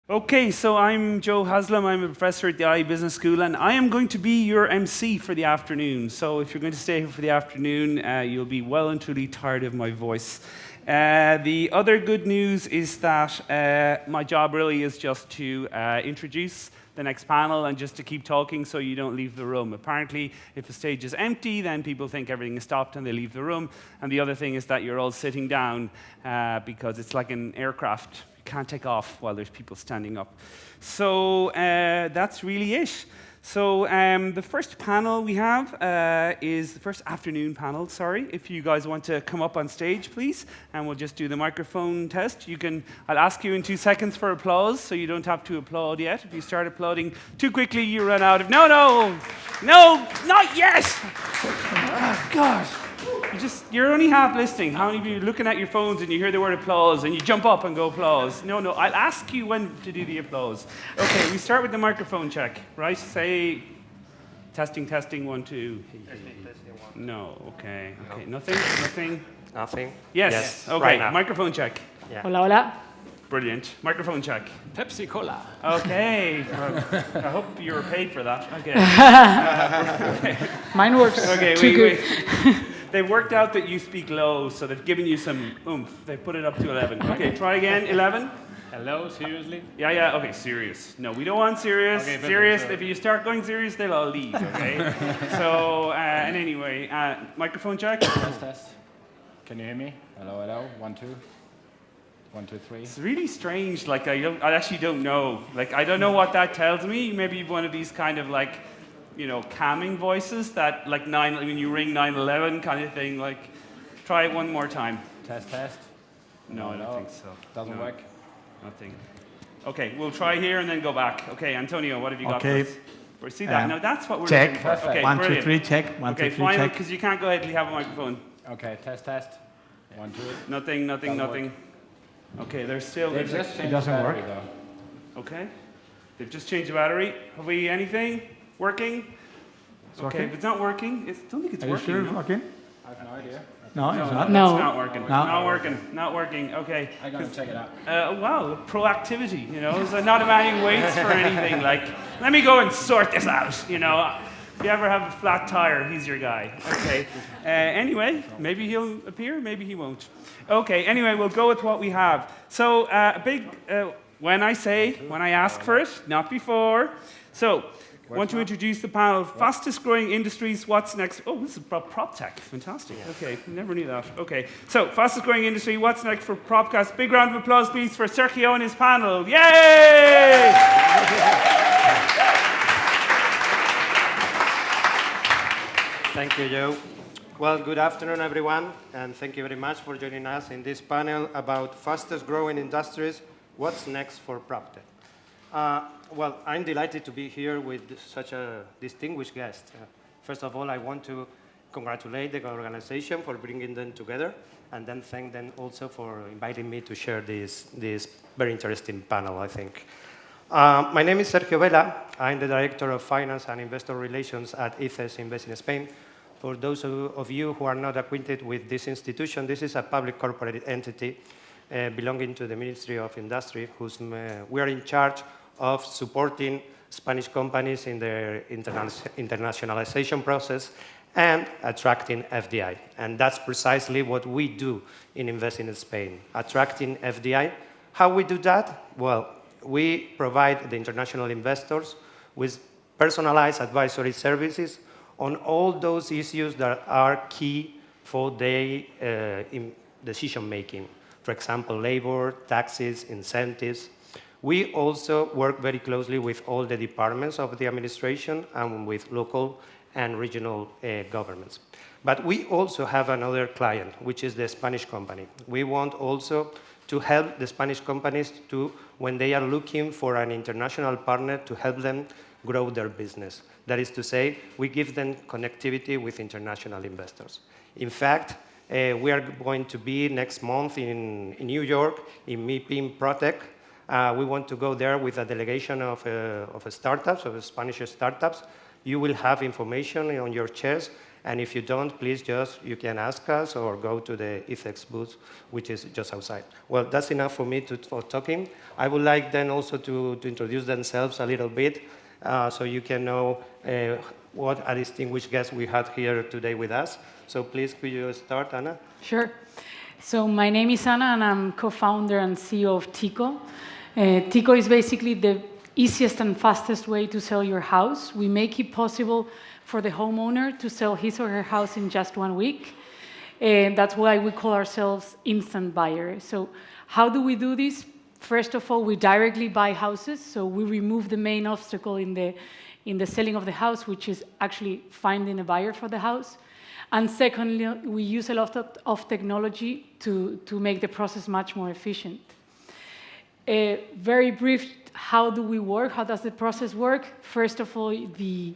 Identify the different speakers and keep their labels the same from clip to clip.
Speaker 1: Okay, so I'm Joe Haslam. I'm a professor at the IE Business School, and I am going to be your MC for the afternoon. So if you're going to stay here for the afternoon, you'll be well and truly tired of my voice. The other good news is that my job really is just to introduce the next panel and just to keep talking so you don't leave the room. Apparently, if the stage is empty, then people think everything is stopped and they leave the room. And the other thing is that you're all sitting down because it's like an aircraft. Can't take off while there's people standing up. So that's really it. So the first panel we have is the first afternoon panel, sorry. If you guys want to come up on stage, please, and we'll just do the microphone test. I'll ask you in 2 seconds for applause, so you don't have to applaud yet. If you start applauding too quickly, you run out of, no, not yet. Oh, God. You're only half listening. How many of you are looking at your phones and you hear the word applause and you jump up and go applause? No, I'll ask you when to do the applause. Okay, we start with the microphone check, right? Say, testing, 1, 2.
Speaker 2: Testing.
Speaker 1: No, okay,
Speaker 2: No.
Speaker 1: Nothing?
Speaker 2: Nothing?
Speaker 1: Yes. Okay,
Speaker 2: right
Speaker 1: microphone check.
Speaker 2: Yeah.
Speaker 3: Hola.
Speaker 1: Brilliant. Microphone check.
Speaker 4: Pepsi Cola.
Speaker 1: Okay. I hope you were paid for that. Okay.
Speaker 3: Mine works
Speaker 1: Okay,
Speaker 3: good.
Speaker 1: They've worked out that you speak low, so they've given you some oomph. They put it up to 11. Okay, try again. 11.
Speaker 4: Hello, seriously?
Speaker 1: Yeah. Okay, serious. No, we don't want serious.
Speaker 4: Okay,
Speaker 1: Serious.
Speaker 4: sorry.
Speaker 1: If you start going serious, they'll all leave. Okay. So, and anyway, microphone check.
Speaker 4: Test. Can you hear me? Hello. 1, 2. 1, 2, 3.
Speaker 1: It's really strange. Like I actually don't know. Like I don't know what that tells me. Maybe one of these kind of like, calming voices that like when you ring 911 kind of thing. Like, try it one more time.
Speaker 4: Test.
Speaker 1: No, I don't think so.
Speaker 4: Doesn't work.
Speaker 1: Nothing. Okay, we'll try here and then go back. Okay, Antonio, what have you got
Speaker 5: Okay.
Speaker 1: for us? We see that. Now that's what we're
Speaker 5: Check.
Speaker 1: looking for. Okay,
Speaker 5: 1, 2,
Speaker 1: brilliant.
Speaker 5: 3, check. 1, 2,
Speaker 1: Okay,
Speaker 5: 3,
Speaker 1: final,
Speaker 5: check.
Speaker 1: because you can't go ahead and have a microphone.
Speaker 4: Okay, test. 1, 2.
Speaker 1: Nothing.
Speaker 4: Doesn't
Speaker 1: Okay, there's still.
Speaker 4: They've just changed
Speaker 5: doesn't
Speaker 4: the battery,
Speaker 5: work.
Speaker 4: though.
Speaker 1: Okay, they've just changed the battery. Have we anything working?
Speaker 5: It's
Speaker 1: Okay,
Speaker 5: working?
Speaker 1: if it's not working, I don't think it's
Speaker 5: Are you
Speaker 1: working.
Speaker 5: sure it's
Speaker 1: no?
Speaker 5: working?
Speaker 4: I have no idea.
Speaker 5: No, it's not.
Speaker 3: No.
Speaker 1: It's not working.
Speaker 5: No.
Speaker 1: Not working. Okay.
Speaker 4: I'm gonna check it out.
Speaker 1: Wow, proactivity, So not a man who waits for anything. Like, let me go and sort this out, If you ever have a flat tire, he's your guy. Okay. Anyway, maybe he'll appear, maybe he won't. Okay, anyway, we'll go with what we have. So, when I ask for it, not before. So, want to introduce the panel, fastest growing industries, what's next? Oh, this is proptech, fantastic. Okay, never knew that. Okay, so fastest growing industry, what's next for Propcast? Big round of applause, please, for Sergio and his panel. Yay!
Speaker 2: Thank you, Joe. Well, good afternoon, everyone, and thank you very much for joining us in this panel about fastest growing industries, what's next for PropTech. Well, I'm delighted to be here with such a distinguished guest. First of all, I want to congratulate the organization for bringing them together, and then thank them also for inviting me to share this very interesting panel, I think. My name is Sergio Vela. I'm the Director of Finance and Investor Relations at ICEX-Invest in Spain. For those of you who are not acquainted with this institution, this is a public corporate entity belonging to the Ministry of Industry, we are in charge of supporting Spanish companies in their internationalization process and attracting FDI. And that's precisely what we do in Investing in Spain, attracting FDI. How we do that? Well, we provide the international investors with personalized advisory services on all those issues that are key for their decision-making. For example, labor, taxes, incentives. We also work very closely with all the departments of the administration and with local and regional governments. But we also have another client, which is the Spanish company. We want also to help the Spanish companies when they are looking for an international partner, to help them grow their business. That is to say, we give them connectivity with international investors. In fact, we are going to be next month in New York, in meeting PropTech. We want to go there with a delegation of startups, of Spanish startups. You will have information on your chairs, And if you don't, please you can ask us or go to the ICEX booth, which is just outside. Well, that's enough for me for talking. I would like then also to introduce themselves a little bit so you can know what a distinguished guest we had here today with us. So please, could you start, Anna?
Speaker 3: Sure. So my name is Anna, and I'm co-founder and CEO of TIKO. TIKO is basically the easiest and fastest way to sell your house. We make it possible for the homeowner to sell his or her house in just 1 week. And that's why we call ourselves instant buyer. So how do we do this? First of all, we directly buy houses. So we remove the main obstacle in the selling of the house, which is actually finding a buyer for the house. And secondly, we use a lot of technology to make the process much more efficient. Very brief, how do we work? How does the process work? First of all, the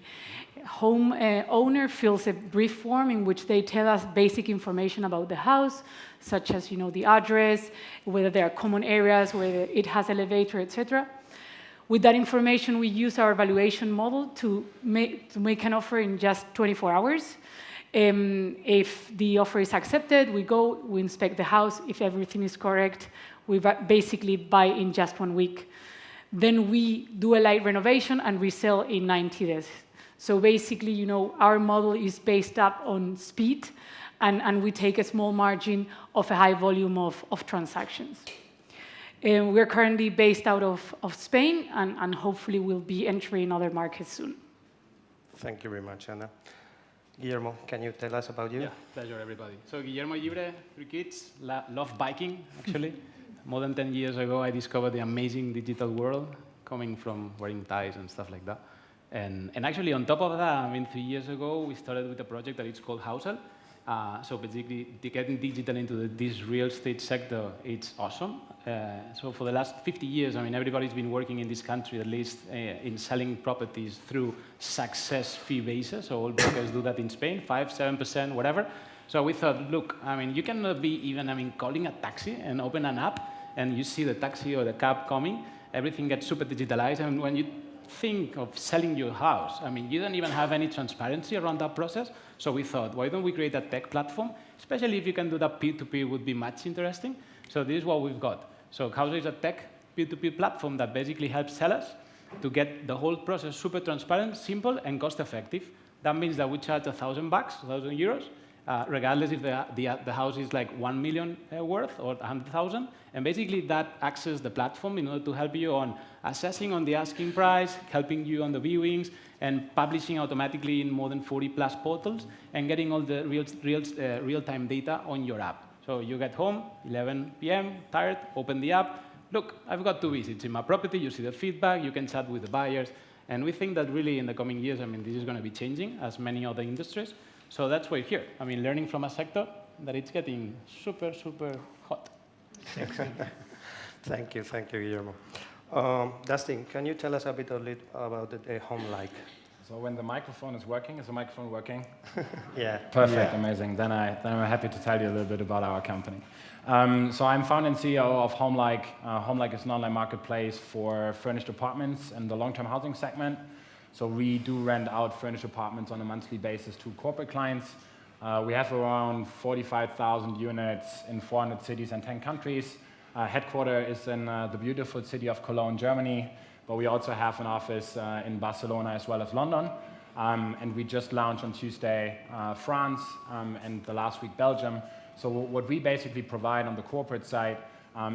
Speaker 3: home owner fills a brief form in which they tell us basic information about the house, such as the address, whether there are common areas, whether it has elevator, etc. With that information, we use our valuation model to make an offer in just 24 hours. If the offer is accepted, we inspect the house. If everything is correct, we basically buy in just 1 week. Then we do a light renovation and resell in 90 days. So basically, our model is based up on speed, and we take a small margin of a high volume of transactions. We're currently based out of Spain, and hopefully we'll be entering other markets soon.
Speaker 2: Thank you very much, Anna. Guillermo, can you tell us about you?
Speaker 4: Yeah, pleasure, everybody. So Guillermo, Lliebre, 3 kids, love biking, actually. More than 10 years ago, I discovered the amazing digital world, coming from wearing ties and stuff like that. And actually, on top of that, 3 years ago, we started with a project that is called Housell. So basically, getting digital into this real estate sector, it's awesome. So for the last 50 years, everybody's been working in this country, at least in selling properties through success fee basis. So all brokers do that in Spain, 5%, 7%, whatever. So we thought, look, you cannot be even, calling a taxi and open an app, and you see the taxi or the cab coming. Everything gets super digitalized. And when you think of selling your house, you don't even have any transparency around that process. So we thought, why don't we create a tech platform? Especially if you can do that peer-to-peer would be much interesting. So this is what we've got. So Housell is a tech peer-to-peer platform that basically helps sellers to get the whole process super transparent, simple, and cost-effective. That means that we charge €1,000, €1,000, regardless if the house is like 1 million worth or 100,000. And basically that accesses the platform in order to help you on assessing on the asking price, helping you on the viewings, and publishing automatically in more than 40+ portals, and getting all the real-time data on your app. So you get home, 11 p.m., tired, open the app. Look, I've got 2 visits in my property. You see the feedback. You can chat with the buyers. And we think that really in the coming years, this is going to be changing as many other industries. So that's why we're here. Learning from a sector that it's getting super, super hot.
Speaker 2: Thank you, Guillermo. Dustin, can you tell us a bit about the homelike?
Speaker 4: So when the microphone is working, is the microphone working?
Speaker 2: Yeah.
Speaker 4: Perfect,
Speaker 2: yeah.
Speaker 4: Amazing. Then I'm happy to tell you a little bit about our company. So I'm founder and CEO of Homelike. Homelike is an online marketplace for furnished apartments in the long-term housing segment. So we do rent out furnished apartments on a monthly basis to corporate clients. We have around 45,000 units in 400 cities and 10 countries. Headquarters is in the beautiful city of Cologne, Germany, but we also have an office in Barcelona as well as London. And we just launched on Tuesday France, and the last week Belgium. So what we basically provide on the corporate side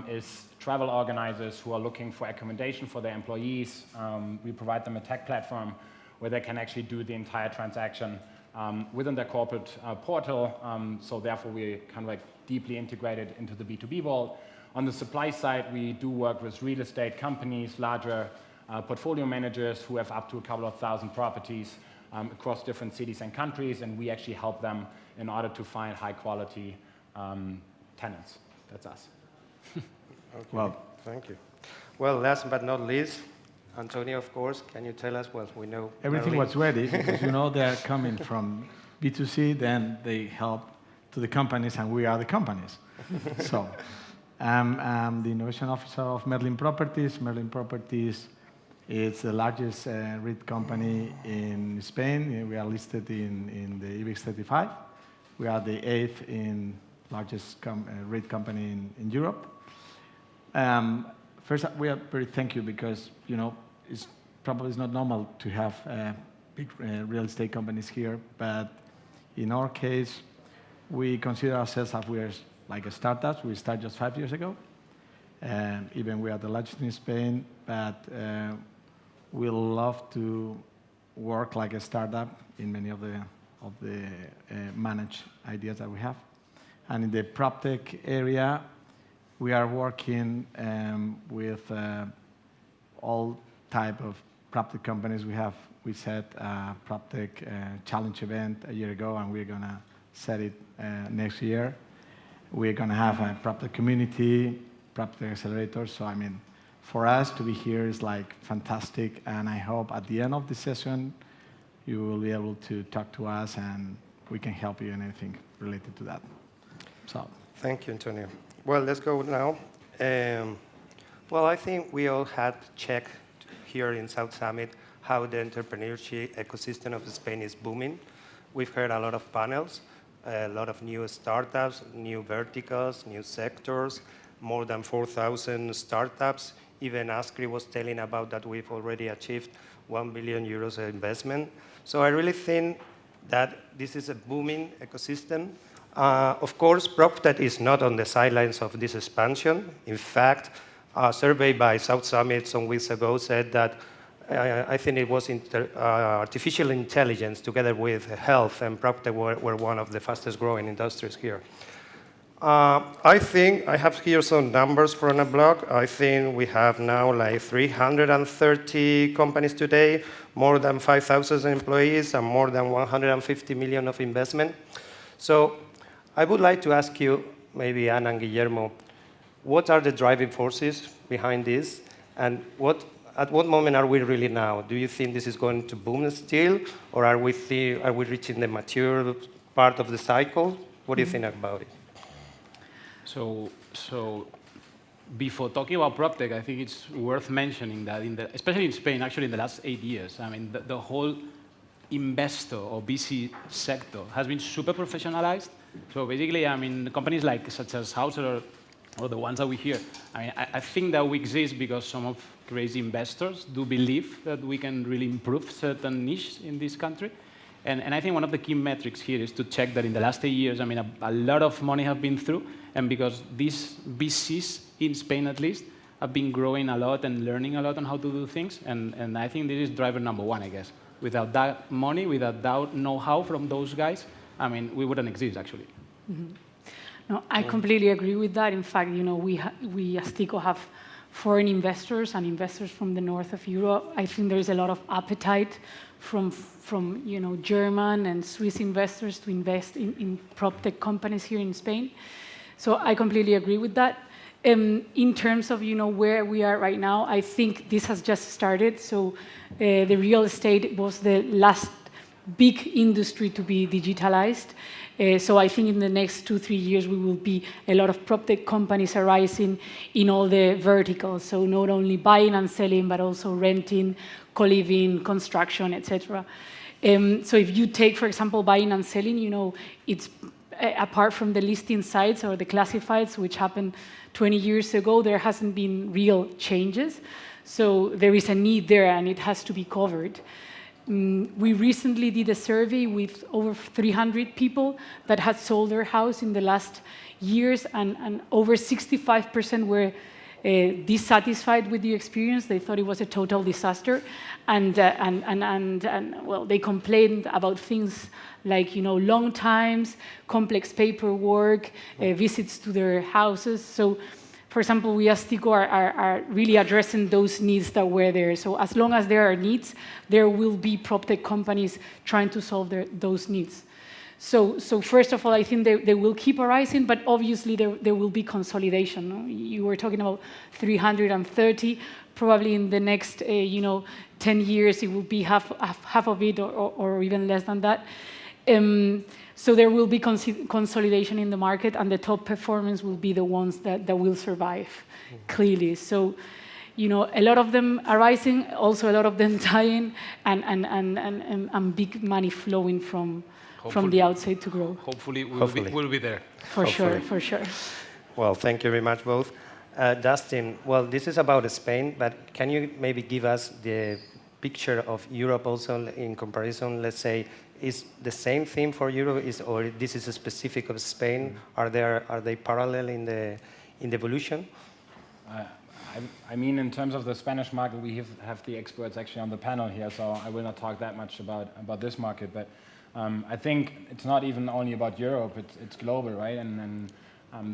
Speaker 4: is travel organizers who are looking for accommodation for their employees. We provide them a tech platform where they can actually do the entire transaction within their corporate portal. So therefore, we kind of deeply integrated into the B2B world. On the supply side, we do work with real estate companies, larger portfolio managers who have up to a couple of thousand properties across different cities and countries, and we actually help them in order to find high-quality tenants. That's us.
Speaker 2: Okay. Well, thank you. Well, last but not least, Antonio, of course, can you tell us what we know?
Speaker 5: Everything
Speaker 2: Melin.
Speaker 5: was ready because they're coming from B2C, then they help to the companies, and we are the companies. So I'm the innovation officer of Melin Properties. Melin Properties It's the largest REIT company in Spain. We are listed in the IBEX 35. We are the 8th largest REIT company in Europe. First, we are very thank you because it's probably not normal to have big real estate companies here, but in our case, we consider ourselves as we are like a startup. We started just 5 years ago. Even we are the largest in Spain, but we love to work like a startup in many of the managed ideas that we have. And in the proptech area, we are working with all type of proptech companies. We set a proptech challenge event a year ago, and we're gonna set it next year. We're gonna have a proptech community, proptech accelerator. So I mean, for us to be here is like fantastic, and I hope at the end of the session you will be able to talk to us and we can help you in anything related to that. So
Speaker 2: thank you, Antonio. Well, let's go now. Well, I think we all had checked here in South Summit how the entrepreneurship ecosystem of Spain is booming. We've heard a lot of panels, a lot of new startups, new verticals, new sectors, more than 4,000 startups. Even Askri was telling about that we've already achieved 1 billion euros of investment. So I really think that this is a booming ecosystem. Of course, proptech is not on the sidelines of this expansion. In fact, a survey by South Summit some weeks ago said that I think it was artificial intelligence together with health and proptech were one of the fastest growing industries here. I think I have here some numbers from a blog. I think we have now like 330 companies today, more than 5,000 employees, and more than 150 million of investment. So I would like to ask you, maybe Ana and Guillermo, what are the driving forces behind this, and at what moment are we really now? Do you think this is going to boom still, or are we reaching the mature part of the cycle? What do you think about it?
Speaker 4: So before talking about proptech, I think it's worth mentioning that, especially in Spain, actually in the last 8 years, I mean, the whole investor or VC sector has been super professionalized. So basically, I mean, companies such as Housell or the ones that we hear, I mean, I think that we exist because some of crazy investors do believe that we can really improve certain niches in this country. And I think one of the key metrics here is to check that in the last 8 years, I mean, a lot of money have been through, and because these VCs, in Spain at least, have been growing a lot and learning a lot on how to do things, and I think this is driver number one, I guess. Without that money, without that know-how from those guys, I mean, we wouldn't exist, actually.
Speaker 3: Mm-hmm. No, I completely agree with that. In fact, we as TIKO have foreign investors and investors from the north of Europe. I think there is a lot of appetite from German and Swiss investors to invest in proptech companies here in Spain. So I completely agree with that. In terms of where we are right now, I think this has just started. So the real estate was the last big industry to be digitalized. So I think in the next 2-3 years, we will be a lot of proptech companies arising in all the verticals. So not only buying and selling, but also renting, co-living, construction, etc. So if you take, for example, buying and selling, it's apart from the listing sites or the classifieds, which happened 20 years ago, there hasn't been real changes. So there is a need there, and it has to be covered. We recently did a survey with over 300 people that had sold their house in the last years, and over 65% were dissatisfied with the experience. They thought it was a total disaster, and well, they complained about things like long times, complex paperwork, visits to their houses. So, for example, we as TIKO are really addressing those needs that were there. So as long as there are needs, there will be proptech companies trying to solve those needs. So first of all, I think they will keep arising, but obviously there will be consolidation. No? You were talking about 330. Probably in the next 10 years, it will be half of it or even less than that. So there will be consolidation in the market, and the top performance will be the ones that will survive, clearly. So a lot of them are rising, also a lot of them dying, and big money flowing from the outside to grow.
Speaker 4: Hopefully,
Speaker 2: Hopefully.
Speaker 4: we'll be there.
Speaker 3: For sure,
Speaker 2: Hopefully.
Speaker 3: for sure.
Speaker 2: Well, thank you very much, both. Dustin, well, this is about Spain, but can you maybe give us the picture of Europe also in comparison? Let's say, is the same theme for Europe, or this is a specific of Spain? Are they parallel in the evolution?
Speaker 6: I mean, in terms of the Spanish market, we have the experts actually on the panel here, so I will not talk that much about this market. But I think it's not even only about Europe; it's global, right? And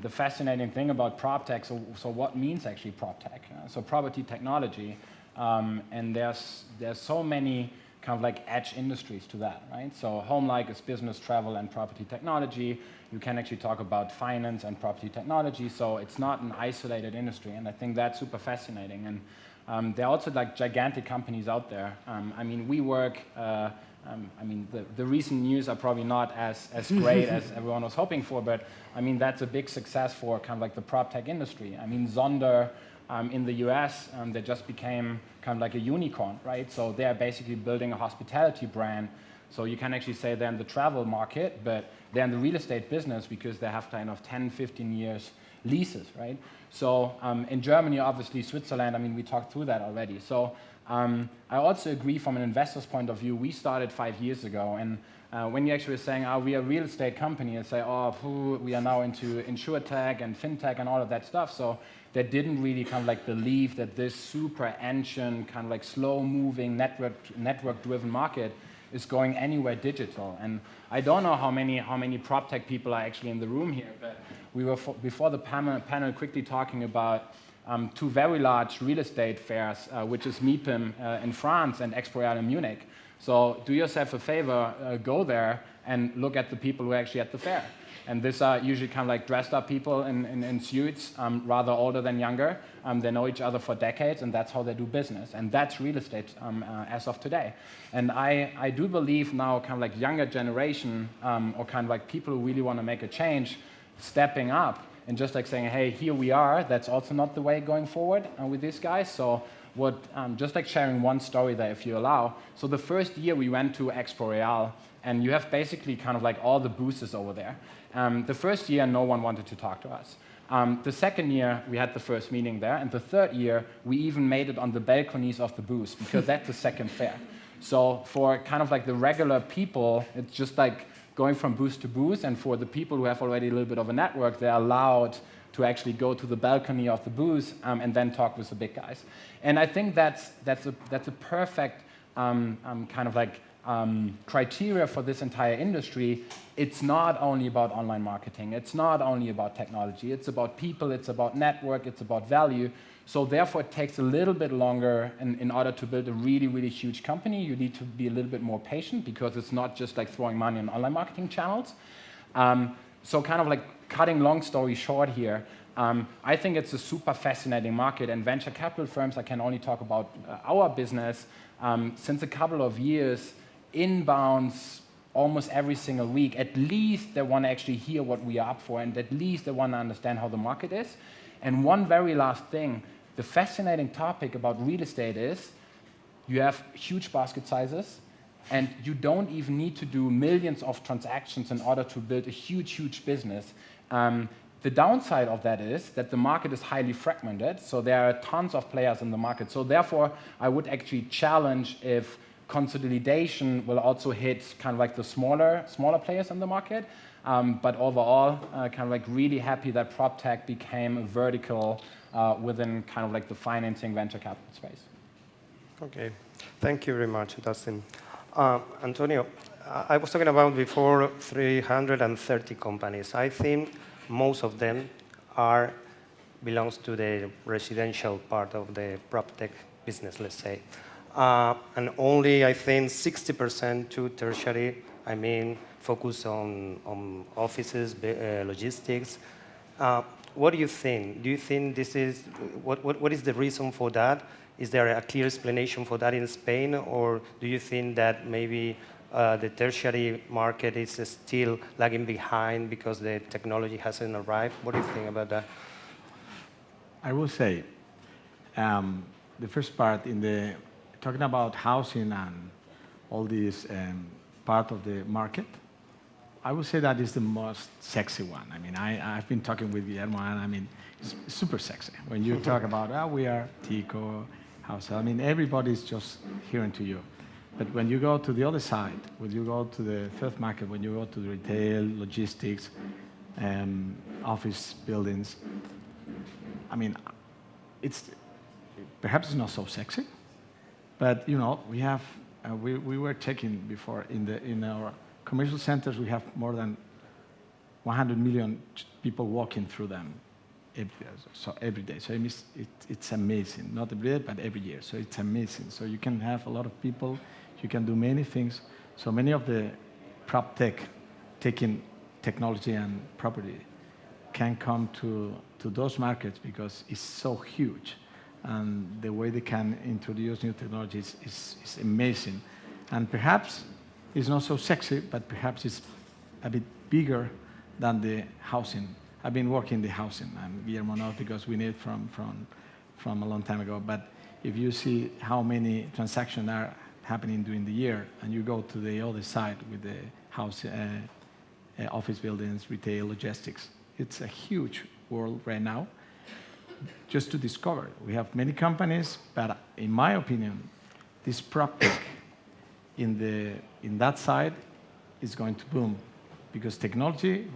Speaker 6: the fascinating thing about proptech. So what means actually proptech? So property technology, and there's so many kind of like edge industries to that, right? So homelike is business, travel, and property technology. You can actually talk about finance and property technology, so it's not an isolated industry, and I think that's super fascinating. And there are also like gigantic companies out there. I mean, we work, I mean, the recent news are probably not as great as everyone was hoping for, but I mean, that's a big success for kind of like the proptech industry. I mean, Zonder in the US, they just became kind of like a unicorn, right? So they're basically building a hospitality brand. So you can actually say they're in the travel market, but they're in the real estate business because they have kind of 10, 15 years leases, right? So in Germany, obviously, Switzerland, I mean, we talked through that already. So I also agree from an investor's point of view, we started 5 years ago, and when you actually were saying, oh, we are a real estate company, and say, oh, we are now into insurtech and fintech and all of that stuff. So they didn't really kind of like believe that this super ancient, kind of like slow-moving, network-driven market is going anywhere digital. And I don't know how many proptech people are actually in the room here, but we were, before the panel quickly talking about two very large real estate fairs, which is MIPIM in France and Expo in Munich. So do yourself a favor, go there and look at the people who are actually at the fair. And these are usually kind of like dressed up people in suits, rather older than younger. They know each other for decades, and that's how they do business. And that's real estate as of today. And I do believe now kind of like younger generation, or kind of like people who really want to make a change, stepping up and just like saying, hey, here we are. That's also not the way going forward with these guys. So just like sharing one story there, if you allow. So the first year we went to Expo Real, and you have basically kind of like all the booths over there. The first year, no one wanted to talk to us. The second year, we had the first meeting there. And the third year, we even made it on the balconies of the booths, because that's the second fair. So for kind of like the regular people, it's just like going from booth to booth. And for the people who have already a little bit of a network, they're allowed to actually go to the balcony of the booth and then talk with the big guys. And I think that's a perfect kind of like criteria for this entire industry. It's not only about online marketing. It's not only about technology. It's about people. It's about network. It's about value. So therefore, it takes a little bit longer in order to build a really, really huge company. You need to be a little bit more patient, because it's not just like throwing money on online marketing channels. So kind of like cutting long story short here, I think it's a super fascinating market, and venture capital firms, I can only talk about our business, since a couple of years, inbounds almost every single week. At least they want to actually hear what we are up for, and at least they want to understand how the market is. And one very last thing, the fascinating topic about real estate is you have huge basket sizes, and you don't even need to do millions of transactions in order to build a huge, huge business. The downside of that is that the market is highly fragmented, so there are tons of players in the market. So therefore, I would actually challenge if consolidation will also hit kind of like the smaller players in the market. But overall, kind of like really happy that proptech became a vertical within kind of like the financing venture capital space.
Speaker 2: Okay, thank you very much, Dustin. Antonio, I was talking about before 330 companies. I think most of them belongs to the residential part of the proptech business, let's say. And only, I think, 60% to tertiary, I mean, focus on offices, logistics. What do you think? Do you think this is, what is the reason for that? Is there a clear explanation for that in Spain, or do you think that maybe the tertiary market is still lagging behind because the technology hasn't arrived? What do you think about that?
Speaker 5: I will say, The first part talking about housing and all this part of the market, I would say that is the most sexy one. I mean, I've been talking with Guillermo, and I mean, it's super sexy. When you talk about, we are TIKO, Housell, I mean, everybody's just hearing to you. But when you go to the other side, when you go to the third market, when you go to the retail, logistics, office buildings, I mean, perhaps it's not so sexy, but you know, we were checking before in our commercial centers, we have more than 100 million people walking through them every day. So it's amazing, not every day, but every year. So it's amazing. So you can have a lot of people, you can do many things. So many of the prop tech taking technology and property can come to those markets because it's so huge. And the way they can introduce new technologies is amazing. And perhaps it's not so sexy, but perhaps it's a bit bigger than the housing. I've been working in the housing, and Guillermo knows because we need from a long time ago. But if you see how many transactions are happening during the year, and you go to the other side with the house, office buildings, retail, logistics, it's a huge world right now. Just to discover, we have many companies, but in my opinion, this proptech in that side is going to boom. Because technology,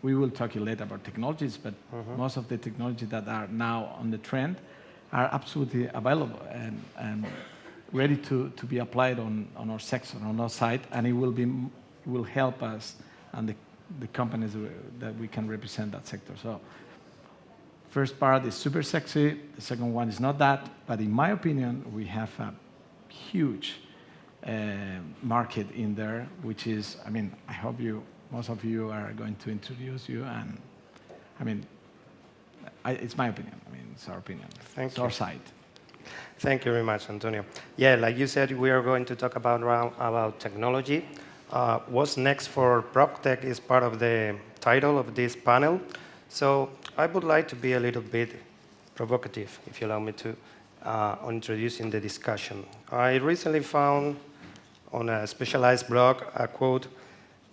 Speaker 5: we will talk later about technologies, but most of the technology that are now on the trend are absolutely available and ready to be applied on our sector, on our side, and it will help us and the companies that we can represent that sector. So, first part is super sexy. The second one is not that, but in my opinion, we have a huge market in there, which is, I mean, I hope most of you are going to introduce you, and I mean, it's my opinion. I mean, it's our opinion.
Speaker 2: Thank
Speaker 5: it's
Speaker 2: you.
Speaker 5: Our side.
Speaker 2: Thank you very much, Antonio. Yeah, like you said, we are going to talk about technology. What's next for PropTech is part of the title of this panel. So I would like to be a little bit provocative, if you allow me to, on introducing the discussion. I recently found on a specialized blog a quote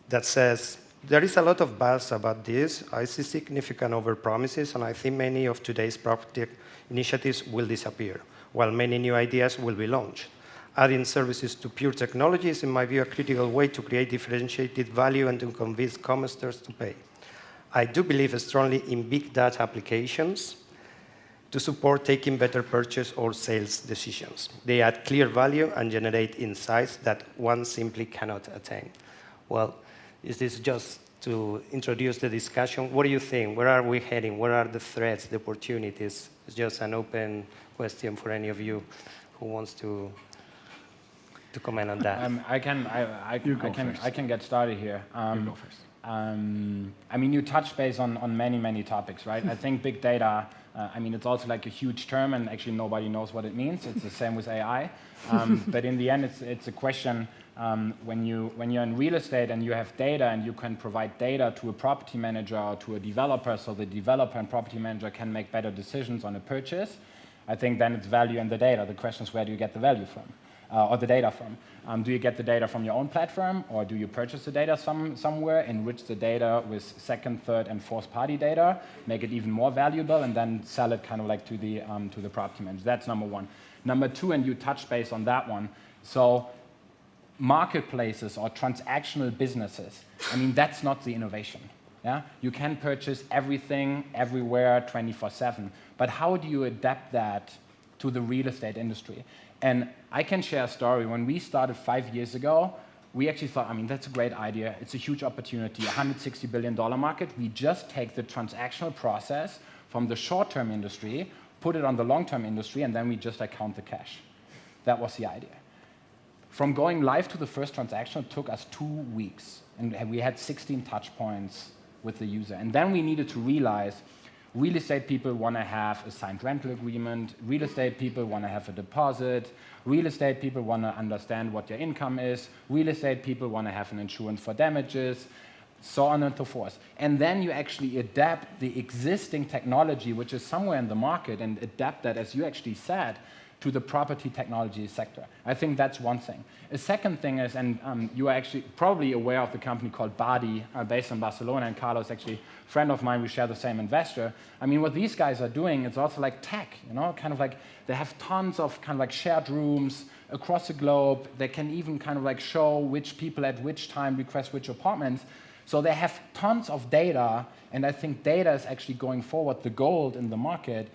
Speaker 2: that says, "There is a lot of buzz about this. I see significant overpromises, and I think many of today's PropTech initiatives will disappear, while many new ideas will be launched. Adding services to pure technology is, in my view, a critical way to create differentiated value and to convince customers to pay. I do believe strongly in big data applications to support taking better purchase or sales decisions. They add clear value and generate insights that one simply cannot attain." Well, is this just to introduce the discussion? What do you think? Where are we heading? Where are the threats, the opportunities? It's just an open question for any of you who wants to comment on that.
Speaker 6: I can get started here.
Speaker 5: You go first.
Speaker 6: I mean, you touch base on many topics, right? I think big data, I mean, it's also like a huge term, and actually nobody knows what it means. It's the same with AI. But in the end, it's a question, when you're in real estate and you have data and you can provide data to a property manager or to a developer, so the developer and property manager can make better decisions on a purchase, I think then it's value in the data. The question is, where do you get the value from? Or the data from? Do you get the data from your own platform, or do you purchase the data somewhere, enrich the data with second, third, and fourth party data, make it even more valuable, and then sell it kind of like to the property manager? That's number one. Number two, and you touched base on that one, so marketplaces or transactional businesses, I mean, that's not the innovation. Yeah? You can purchase everything, everywhere, 24/7, but how do you adapt that to the real estate industry? And I can share a story. When we started 5 years ago, we actually thought, I mean, that's a great idea. It's a huge opportunity, $160 billion market. We just take the transactional process from the short-term industry, put it on the long-term industry, and then we just count the cash. That was the idea. From going live to the first transaction, it took us 2 weeks, and we had 16 touch points with the user. And then we needed to realize real estate people want to have a signed rental agreement. Real estate people want to have a deposit. Real estate people want to understand what your income is. Real estate people want to have an insurance for damages. so on and so forth. And then you actually adapt the existing technology, which is somewhere in the market, and adapt that, as you actually said, to the property technology sector. I think that's one thing. A second thing is, and you are actually probably aware of the company called Badi, based in Barcelona, and Carlos, actually a friend of mine, we share the same investor. I mean, what these guys are doing, it's also like tech, you know, kind of like they have tons of kind of like shared rooms across the globe. They can even kind of like show which people at which time request which apartments. So they have tons of data, and I think data is actually going forward the gold in the market.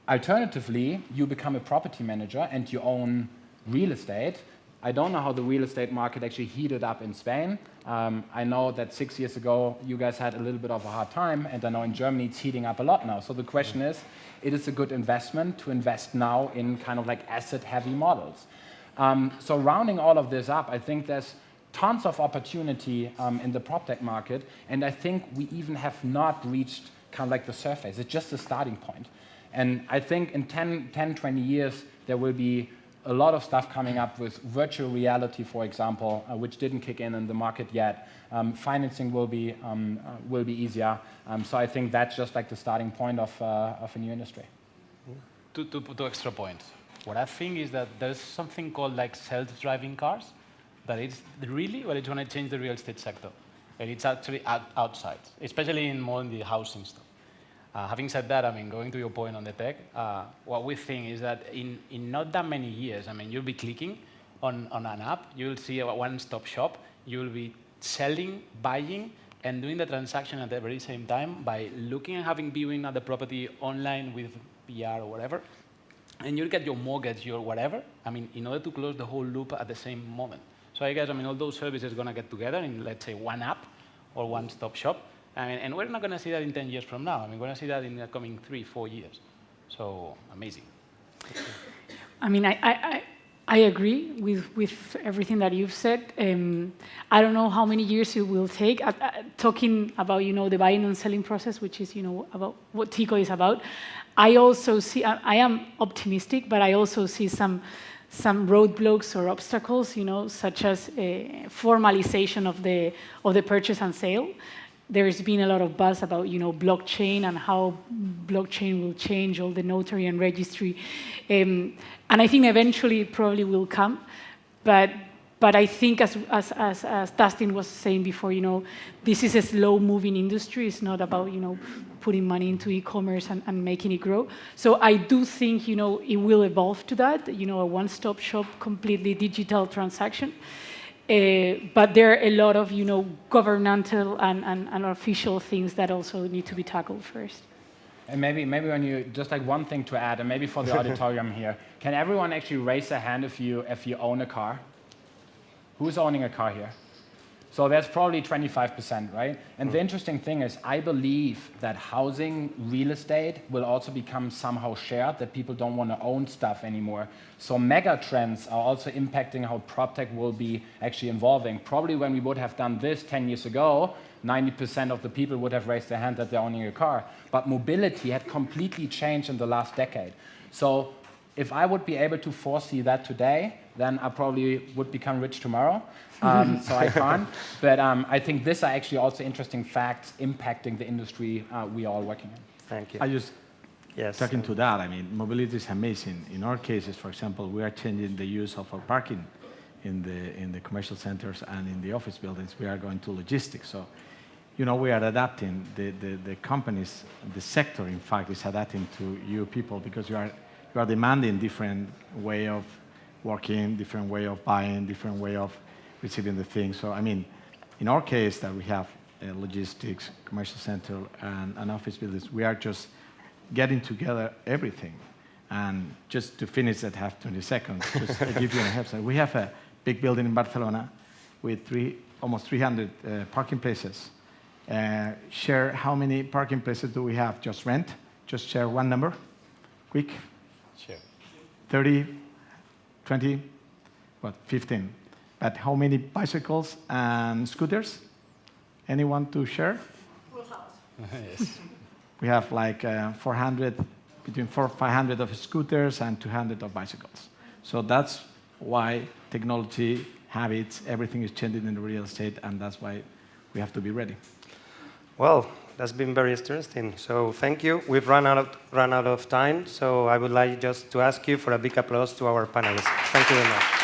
Speaker 6: Alternatively, you become a property manager and you own real estate. I don't know how the real estate market actually heated up in Spain. I know that 6 years ago, you guys had a little bit of a hard time, and I know in Germany it's heating up a lot now. So the question is, it is a good investment to invest now in kind of like asset-heavy models. So rounding all of this up, I think there's tons of opportunity in the proptech market, and I think we even have not reached kind of like the surface. It's just a starting point. And I think in 10, 20 years, there will be a lot of stuff coming up with virtual reality, for example, which didn't kick in the market yet. Financing will be easier. So I think that's just like the starting point of a new industry.
Speaker 4: Two extra points. What I think is that there's something called like self-driving cars, that it's really what it's going to change the real estate sector. And it's actually outside, especially in more in the housing stuff. Having said that, I mean, going to your point on the tech, what we think is that in not that many years, I mean, you'll be clicking on an app, you'll see a one-stop shop, you'll be selling, buying, and doing the transaction at the very same time by looking and having viewing at the property online with VR or whatever, and you'll get your mortgage, your whatever, I mean, in order to close the whole loop at the same moment. So I guess, I mean, all those services are going to get together in, let's say, one app or one-stop shop. And we're not going to see that in 10 years from now. I mean, we're going to see that in the coming 3-4 years. So amazing.
Speaker 3: I mean, I agree with everything that you've said. I don't know how many years it will take. Talking about, you know, the buying and selling process, which is, you know, about what TIKO is about. I also see, I am optimistic, but I also see some roadblocks or obstacles, you know, such as formalization of the purchase and sale. There's been a lot of buzz about, you know, blockchain and how blockchain will change all the notary and registry. And I think eventually it probably will come. But I think as Dustin was saying before, you know, this is a slow-moving industry. It's not about, you know, putting money into e-commerce and making it grow. So I do think, you know, it will evolve to that, you know, a one-stop shop, completely digital transaction. But there are a lot of, you know, governmental and official things that also need to be tackled first.
Speaker 6: And maybe when you, just like one thing to add, and maybe for the auditorium here, can everyone actually raise their hand if you own a car? Who's owning a car here? So that's probably 25%, right? And the interesting thing is, I believe that housing, real estate will also become somehow shared, that people don't want to own stuff anymore. So mega trends are also impacting how proptech will be actually evolving. Probably when we would have done this 10 years ago, 90% of the people would have raised their hand that they're owning a car. But mobility had completely changed in the last decade. So if I would be able to foresee that today, then I probably would become rich tomorrow. So I can't. But I think these are actually also interesting facts impacting the industry we are all working in.
Speaker 2: Thank you.
Speaker 5: I just
Speaker 2: Yes.
Speaker 5: talking to that, I mean, mobility is amazing. In our cases, for example, we are changing the use of our parking in the commercial centers and in the office buildings. We are going to logistics. So, you know, we are adapting. The companies, the sector, in fact, is adapting to you people because you are demanding different way of working, different way of buying, different way of receiving the things. So, I mean, in our case, that we have logistics, commercial center, and office buildings, we are just getting together everything. And just to finish that, have 20 seconds, just to give you a heads up. We have a big building in Barcelona with almost 300 parking places. Share how many parking places do we have? Just rent? Just share one number, quick.
Speaker 4: Sure.
Speaker 5: 30, 20, what, 15. But how many bicycles and scooters? Anyone to share?
Speaker 3: Full house.
Speaker 4: Yes.
Speaker 5: We have like 400, between 400 and 500 of scooters and 200 of bicycles. So that's why technology, habits, everything is changing in the real estate, and that's why we have to be ready.
Speaker 2: Well, that's been very interesting. So thank you. We've run out of time, so I would like just to ask you for a big applause to our panelists. Thank you very much.